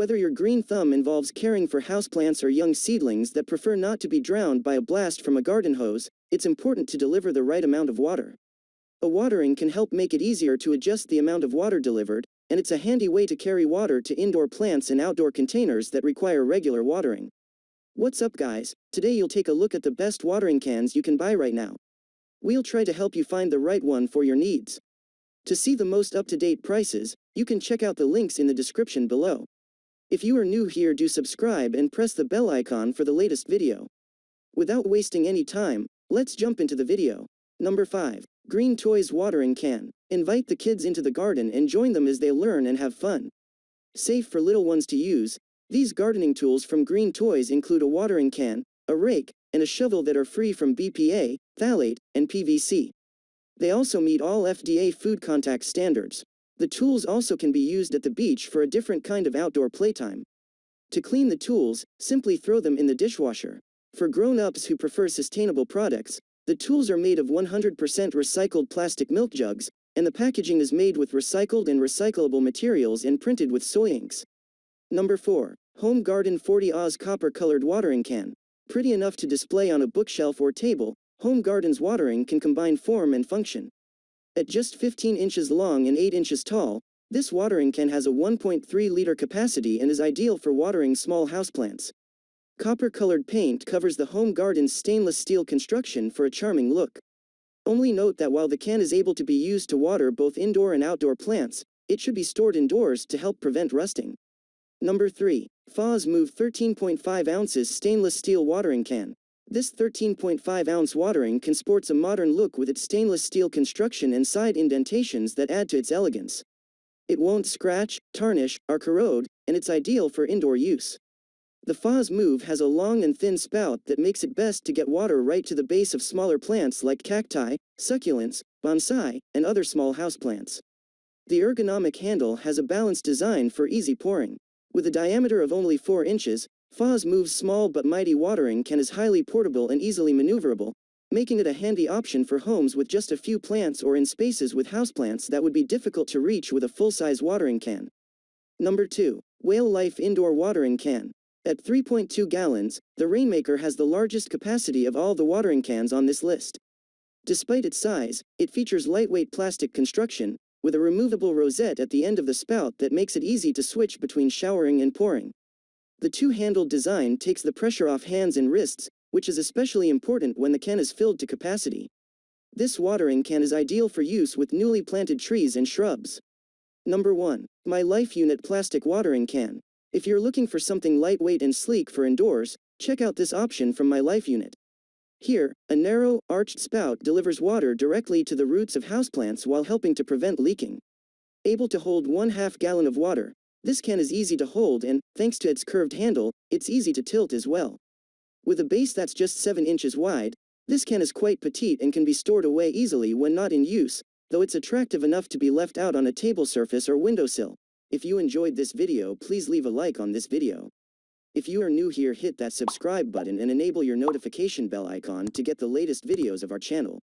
Whether your green thumb involves caring for houseplants or young seedlings that prefer not to be drowned by a blast from a garden hose, it's important to deliver the right amount of water. A watering can help make it easier to adjust the amount of water delivered, and it's a handy way to carry water to indoor plants and outdoor containers that require regular watering. What's up, guys? Today you'll take a look at the best watering cans you can buy right now. We'll try to help you find the right one for your needs. To see the most up-to-date prices, you can check out the links in the description below. If you are new here, do subscribe and press the bell icon for the latest video. Without wasting any time, let's jump into the video. Number 5. Green Toys Watering Can. Invite the kids into the garden and join them as they learn and have fun. Safe for little ones to use, these gardening tools from Green Toys include a watering can, a rake, and a shovel that are free from BPA, phthalate, and PVC. They also meet all FDA food contact standards. The tools also can be used at the beach for a different kind of outdoor playtime. To clean the tools, simply throw them in the dishwasher. For grown-ups who prefer sustainable products, the tools are made of 100% recycled plastic milk jugs, and the packaging is made with recycled and recyclable materials and printed with soy inks. Number 4. Homarden 40 Oz Copper-Colored Watering Can. Pretty enough to display on a bookshelf or table, Homarden's watering can combine form and function. At just 15 inches long and 8 inches tall, this watering can has a 1.3-liter capacity and is ideal for watering small houseplants. Copper-colored paint covers the Homarden's stainless steel construction for a charming look. Only note that while the can is able to be used to water both indoor and outdoor plants, it should be stored indoors to help prevent rusting. Number 3. Fasmov 13.5 ounces Stainless Steel Watering Can. This 13.5-ounce watering can sports a modern look with its stainless steel construction and side indentations that add to its elegance. It won't scratch, tarnish, or corrode, and it's ideal for indoor use. The Fasmov has a long and thin spout that makes it best to get water right to the base of smaller plants like cacti, succulents, bonsai, and other small houseplants. The ergonomic handle has a balanced design for easy pouring. With a diameter of only 4 inches, Fasmov's small but mighty watering can is highly portable and easily maneuverable, making it a handy option for homes with just a few plants or in spaces with houseplants that would be difficult to reach with a full-size watering can. Number 2. WhaleLife Indoor Watering Can. At 3.2 gallons, the Rainmaker has the largest capacity of all the watering cans on this list. Despite its size, it features lightweight plastic construction, with a removable rosette at the end of the spout that makes it easy to switch between showering and pouring. The two-handled design takes the pressure off hands and wrists, which is especially important when the can is filled to capacity. This watering can is ideal for use with newly planted trees and shrubs. Number 1. MyLifeUNit Plastic Watering Can. If you're looking for something lightweight and sleek for indoors, check out this option from MyLifeUNit. Here, a narrow, arched spout delivers water directly to the roots of houseplants while helping to prevent leaking. Able to hold 1/2 gallon of water, this can is easy to hold and, thanks to its curved handle, it's easy to tilt as well. With a base that's just 7 inches wide, this can is quite petite and can be stored away easily when not in use, though it's attractive enough to be left out on a table surface or windowsill. If you enjoyed this video, please leave a like on this video. If you are new here, hit that subscribe button and enable your notification bell icon to get the latest videos of our channel.